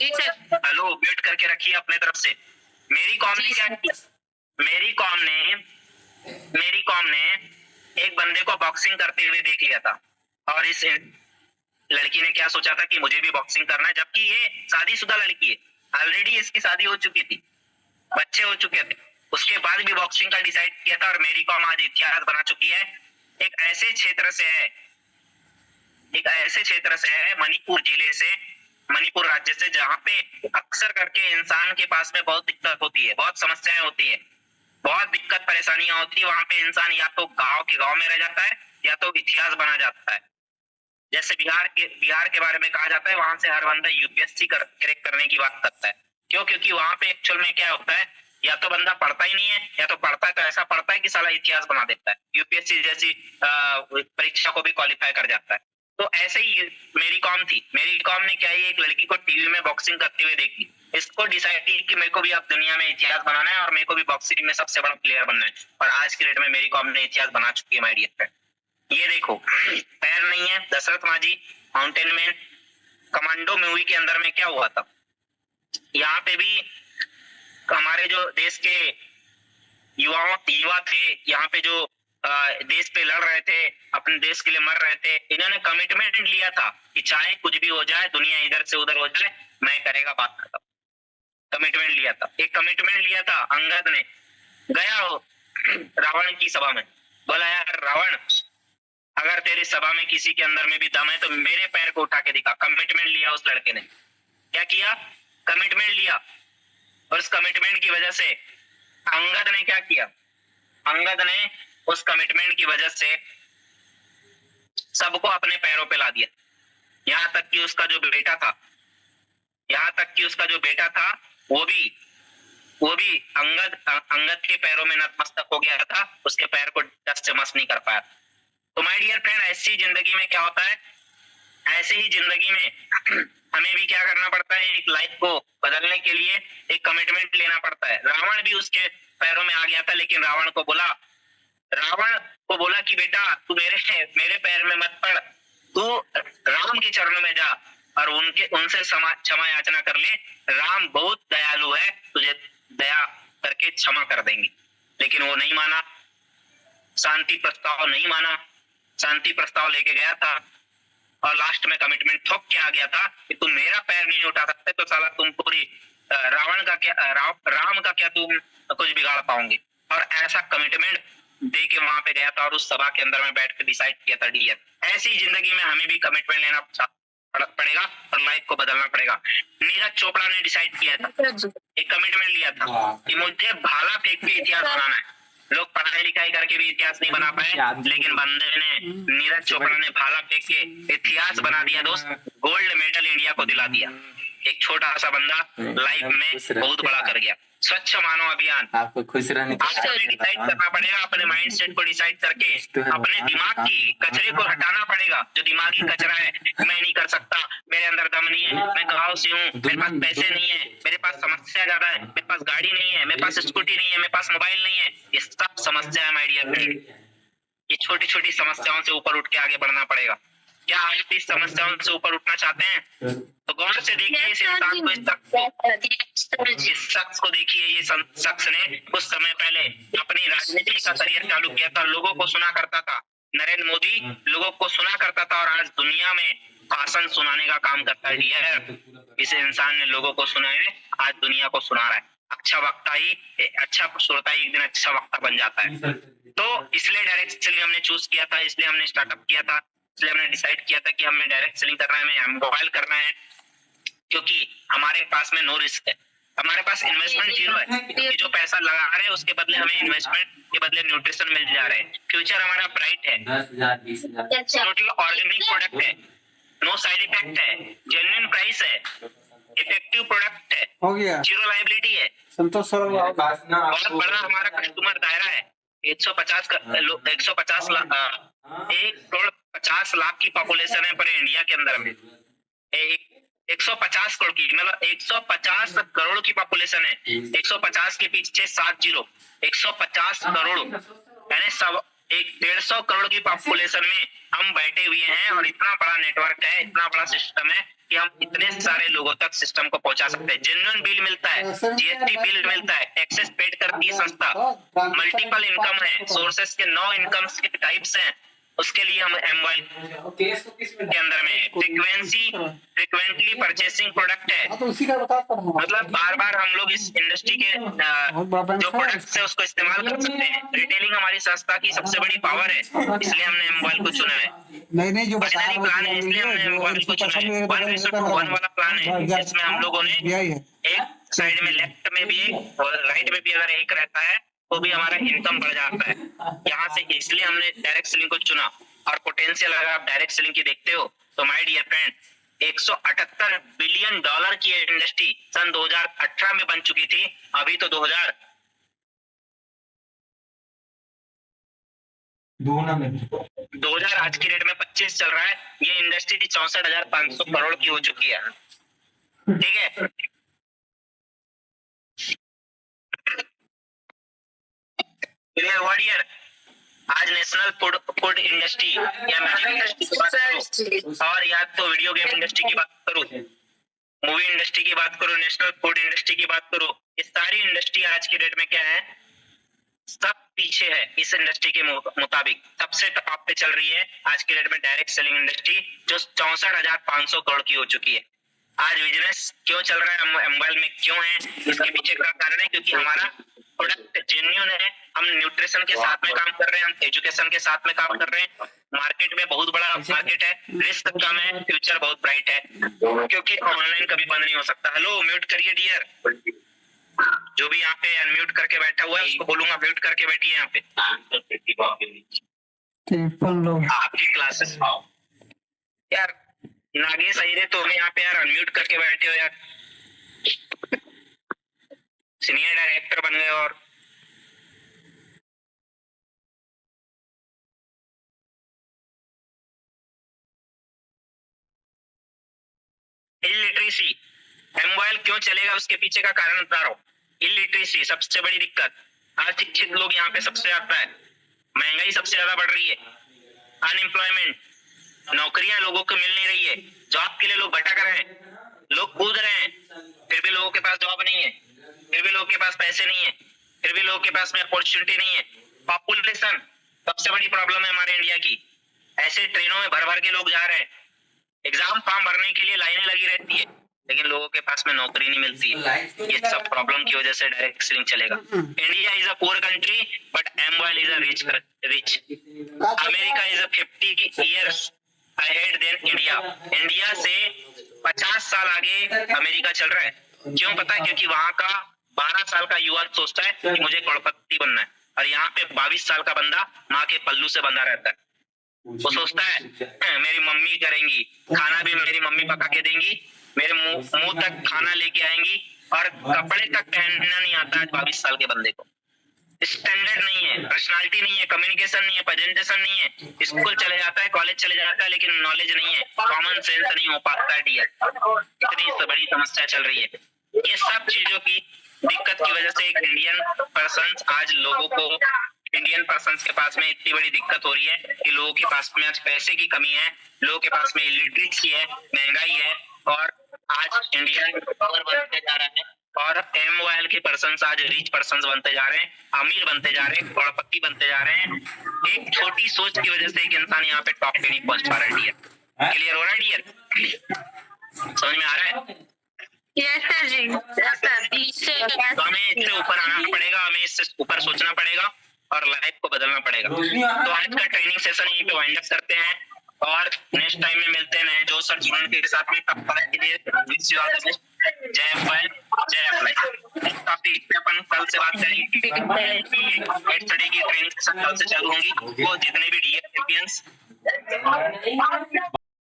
जी sir. Hello, mute करके रखिए अपने तरफ से। मेरी कॉम ने क्या किया, मेरी कॉम ने एक बंदे को बॉक्सिंग करते हुए देख लिया था, और इस लड़की ने क्या सोचा था कि मुझे भी बॉक्सिंग करना है, जबकि ये शादीशुदा लड़की है, ऑलरेडी इसकी शादी हो चुकी थी, बच्चे हो चुके थे, उसके बाद भी बॉक्सिंग का डिसाइड किया था। और मेरी कॉम आज इतिहास बना चुकी है। एक ऐसे क्षेत्र से है मणिपुर जिले से, मणिपुर राज्य से, जहाँ पे अक्सर करके इंसान के पास में बहुत दिक्कत होती है, बहुत समस्याएं होती है, बहुत दिक्कत परेशानियां होती है। वहां पे इंसान या तो गांव में रह जाता है, या तो इतिहास बना जाता है। जैसे बिहार के बारे में कहा जाता है, वहां से हर बंदा यूपीएससी क्रैक करने की बात करता है। क्यों? क्योंकि वहां पे एक्चुअल में क्या होता है, या तो बंदा पढ़ता ही नहीं है, या तो पढ़ता है तो ऐसा पढ़ता है कि साला इतिहास बना देता है, यूपीएससी जैसी परीक्षा को भी क्वालिफाई कर जाता है। तो ऐसे ही मेरी कॉम ने क्या, एक लड़की को टीवी में बॉक्सिंग करते हुए देखी, इसको डिसाइड की कि मेरे को भी अब दुनिया में इतिहास बनाना है, और मेरे को भी बॉक्सिंग में सबसे बड़ा प्लेयर बनना है। और आज की डेट में मेरी कॉम ने इतिहास बना चुकी है माय डियर फ्रेंड। ये देखो, पैर नहीं है, दशरथ माझी, माउंटेन मैन, कमांडो मूवी के अंदर में क्या हुआ था, यहाँ पे भी हमारे जो देश के युवा थे, यहाँ पे जो देश पे लड़ रहे थे, अपने देश के लिए मर रहे थे, इन्होंने कमिटमेंट लिया था कि चाहे कुछ भी हो जाए, दुनिया इधर से उधर हो जाए, मैं करेगा बात खत्म। कमिटमेंट लिया था, एक कमिटमेंट लिया था अंगद ने। गया हो रावण की सभा में, बोला यार रावण, अगर तेरी सभा में किसी के अंदर में भी दम है तो मेरे पैर को उठा के दिखा। कमिटमेंट लिया उस लड़के ने, क्या किया, कमिटमेंट लिया। और उस कमिटमेंट की वजह से अंगद ने क्या किया, अंगद ने उस कमिटमेंट की वजह से सबको अपने पैरों पे ला दिया। यहाँ तक कि उसका जो बेटा था, वो भी अंगद के पैरों में नतमस्तक हो गया था, उसके पैर को टस से मस नहीं कर पाया। तो माय डियर फ्रेंड, ऐसी जिंदगी में क्या होता है, ऐसे ही जिंदगी में हमें भी क्या करना पड़ता है, एक लाइफ को बदलने के लिए एक कमिटमेंट लेना पड़ता है। रावण भी उसके पैरों में आ गया था, लेकिन रावण को बोला कि बेटा तू मेरे पैर में मत पड़, तू राम के चरणों में जा और उनसे क्षमा याचना कर ले। राम बहुत दयालु है, तुझे दया करके क्षमा कर देंगे। लेकिन वो नहीं माना, शांति प्रस्ताव लेके गया था, और लास्ट में कमिटमेंट ठोक के आ गया था कि तुम मेरा पैर नहीं उठा सकते तो साला तुम पूरी राम का क्या तुम कुछ बिगाड़ पाओगे। और ऐसा कमिटमेंट दे के वहां पे गया था, और उस सभा के अंदर में बैठ के डिसाइड किया था डियर। ऐसी जिंदगी में हमें भी कमिटमेंट लेना पड़ेगा और लाइफ को बदलना पड़ेगा। नीरज चोपड़ा ने डिसाइड किया था, एक कमिटमेंट लिया था कि मुझे भाला फेंक के इतिहास बनाना है। लोग पढ़ाई लिखाई करके भी इतिहास नहीं बना पाए, लेकिन बंदे ने, नीरज चोपड़ा ने भाला फेंक के इतिहास बना दिया दोस्त, गोल्ड मेडल इंडिया को दिला दिया। एक छोटा सा बंदा लाइफ में बहुत बड़ा कर गया। स्वच्छ मानव अभियान, आपको खुश रहने डिसाइड करना पड़ेगा, अपने माइंड सेट को डिसाइड करके अपने दिमाग की कचरे को हटाना पड़ेगा। जो दिमागी कचरा है, मैं नहीं कर सकता, मेरे अंदर दम नहीं है, मैं गाँव से हूँ, मेरे पास पैसे नहीं है, मेरे पास समस्या ज्यादा है, मेरे पास गाड़ी नहीं है, मेरे पास स्कूटी नहीं है, मेरे पास मोबाइल नहीं है, ये सब समस्या है माय डियर फ्रेंड। ये छोटी छोटी समस्याओं से ऊपर उठ के आगे बढ़ना पड़ेगा। क्या आप इस समस्याओं से ऊपर उठना चाहते हैं? तो गौर से देखिए इस इंसान को, इस शख्स को देखिए। ये शख्स ने कुछ समय पहले अपनी राजनीति का करियर चालू किया था, लोगों को सुना करता था, नरेंद्र मोदी लोगों को सुना करता था, और आज दुनिया में भाषण सुनाने का काम करता है। इस इंसान ने लोगों को सुनाए, आज दुनिया को सुना रहा है। अच्छा श्रोता ही एक दिन अच्छा वक्ता बन जाता है। तो इसलिए डायरेक्ट सेलिंग हमने चूज किया था, इसलिए हमने स्टार्टअप किया था, इसलिए हमने डिसाइड किया था कि हमें डायरेक्ट सेलिंग करना है, हमें मोबाइल करना है, क्योंकि हमारे पास में नो रिस्क है, हमारे पास इन्वेस्टमेंट जीरो है। क्योंकि जो पैसा लगा रहे हैं उसके बदले हमें इन्वेस्टमेंट के बदले न्यूट्रिशन मिल जा रहे हैं। फ्यूचर हमारा ब्राइट है, 10,000 20,000 टोटल ऑर्गेनिक प्रोडक्ट है, नो साइड इफेक्ट है, जेन्युइन प्राइस है, इफेक्टिव प्रोडक्ट है, हो गया जीरो लायबिलिटी है, संतोष सर। बहुत बड़ा हमारा कस्टमर दायरा है। 150 लाख की पॉपुलेशन है पूरे इंडिया के अंदर में। 150 करोड़ की, मतलब 150 करोड़ की पॉपुलेशन है। 150 के पीछे 7 जीरो, 150 करोड़ यानी सब 150 करोड़ की पॉपुलेशन में हम बैठे हुए हैं, और इतना बड़ा नेटवर्क है, इतना बड़ा सिस्टम है कि हम इतने सारे लोगों तक सिस्टम को पहुंचा सकते हैं। जेन्युइन बिल मिलता है, जीएसटी बिल मिलता है, टैक्सेस पेड करती है संस्था, मल्टीपल इनकम है, सोर्सेस के 9 इनकम्स के टाइप्स हैं, उसके लिए हम एमवाइल के अंदर में फ्रिक्वेंटली परचेसिंग प्रोडक्ट है। मतलब बार बार हम लोग इस इंडस्ट्री के जो प्रोडक्ट्स है उसको इस्तेमाल कर सकते हैं। रिटेलिंग हमारी संस्था की सबसे बड़ी पावर है, इसलिए हमने एमवाइल को चुना है। नहीं जो बताया ऑर्डिनरी प्लान है, इसलिए हमने एमवाइल को चुना है। 1:1 वाला प्लान है, जिसमें हम लोगों ने एक साइड में लेफ्ट में भी एक और राइट में भी अगर एक रहता है तो भी हमारा इनकम बढ़ जाता है यहाँ से, इसलिए हमने डायरेक्ट सेलिंग को चुना। और पोटेंशियल अगर आप डायरेक्ट सेलिंग की देखते हो तो माय डियर फ्रेंड, $178 बिलियन की इंडस्ट्री सन 2018 में बन चुकी थी। अभी तो 2000 आज की डेट में 25 चल रहा है। ये इंडस्ट्री 64,500 करोड़ की हो चुकी है। ठीक है, आज नेशनल फूड इंडस्ट्री या म्यूजिक इंडस्ट्री की बात करूं, और या तो वीडियो गेम इंडस्ट्री की बात करूं, मूवी इंडस्ट्री की बात करूं, नेशनल फूड इंडस्ट्री की बात करूं, ये सारी इंडस्ट्री आज की डेट में क्या है, सब पीछे है। इस इंडस्ट्री के मुताबिक सबसे टॉप पे चल रही है आज की डेट में डायरेक्ट सेलिंग इंडस्ट्री, जो 64,500 करोड़ की हो चुकी है। आज बिजनेस क्यों चल रहा है, एमवाइल में क्यों है, इसके पीछे का कारण है क्योंकि हमारा प्रोडक्ट जेन्युइन है। हम न्यूट्रिशन के साथ में काम कर रहे हैं, हम एजुकेशन के साथ में काम कर रहे हैं। मार्केट में बहुत बड़ा मार्केट है, रिस्क कम है, फ्यूचर बहुत ब्राइट है, क्योंकि ऑनलाइन कभी बंद नहीं हो सकता। हेलो, म्यूट करिए डियर। जो भी यहाँ पे अनम्यूट करके बैठा हुआ है उसको बोलूंगा म्यूट करके बैठिए यहाँ पे। आपकी क्लासेस यार नागेश अहिरे, तो यहाँ पे यार अनम्यूट करके बैठे हो यार, सीनियर डायरेक्टर बन गए। और इलिटरेसी, एमवाइल क्यों चलेगा उसके पीछे का कारण बता रहा हूँ। इलिटरेसी सबसे बड़ी दिक्कत, अशिक्षित लोग यहाँ पे सबसे ज्यादा है, महंगाई सबसे ज्यादा बढ़ रही है, अनएम्प्लॉयमेंट, नौकरियां लोगों को मिल नहीं रही है, जॉब के लिए लोग भटक रहे हैं, लोग कूद रहे हैं, फिर भी लोगों के पास जॉब नहीं है, फिर भी लोगों के पास पैसे नहीं है, फिर भी लोगों के पास में अपॉर्चुनिटी नहीं है। पॉपुलेशन सबसे बड़ी प्रॉब्लम है हमारे इंडिया की। ऐसे ट्रेनों में भर भर के लोग जा रहे हैं, एग्जाम फॉर्म भरने के लिए लाइनें लगी रहती है, लेकिन लोगों के पास में नौकरी नहीं मिलती है। ये सब प्रॉब्लम की वजह से डायरेक्ट सेलिंग चलेगा। India is a poor country but Amway is a rich. America is a 50 years ahead than India. India से 50 साल आगे अमेरिका चल रहा है। क्यों पता है? क्योंकि वहां का 12 साल का युवा सोचता है कि मुझे करोड़पति बनना है, और यहाँ पे 22 साल का बंदा माँ के पल्लू से बंधा रहता है। वो सोचता है मेरी मम्मी करेंगी, खाना भी मेरी मम्मी पका के देंगी, मेरे मुंह तक खाना लेके आएंगी, और कपड़े तक पहनना नहीं आता है 22 साल के बंदे को। स्टैंडर्ड नहीं है, पर्सनालिटी नहीं है, कम्युनिकेशन नहीं है, प्रेजेंटेशन नहीं है, स्कूल चले जाता है, कॉलेज चले जाता है, लेकिन नॉलेज नहीं है, कॉमन सेंस नहीं हो पाता है डियर। इतनी बड़ी समस्या चल रही है। ये सब चीजों की दिक्कत की वजह से एक इंडियन पर्सन के पास में इतनी बड़ी दिक्कत हो रही है कि लोगों के पास में आज पैसे की कमी है, लोगों के पास में इलिटरेसी है, महंगाई है, और आज इंडिया पावर बनते जा रहा है, और एमवाइल के पर्सन आज रिच पर्सन बनते जा रहे हैं, अमीर बनते जा रहे हैं, करोड़पति बनते जा रहे हैं। एक छोटी सोच की वजह से एक इंसान यहाँ पे टॉप पे नहीं पहुंच पा रहा है डियर। क्लियर हो रहा है डियर? समझ में आ रहा है? यस सर जी, यस सर। तो हमें इससे ऊपर आना पड़ेगा, हमें इससे ऊपर सोचना पड़ेगा और लाइफ को बदलना पड़ेगा। तो आज का ट्रेनिंग सेशन यहीं पे वाइंड अप करते हैं, और नेक्स्ट टाइम में मिलते हैं जो सर जुड़न के साथ में। तब तक के लिए wish you all the best. जय एमवाइल, जय एमवाइल। काफी अपन कल से बात करेंगे, हेड स्टडी की ट्रेनिंग सेशन कल से चालू होंगी। वो जितने भी डीएल चैंपियंस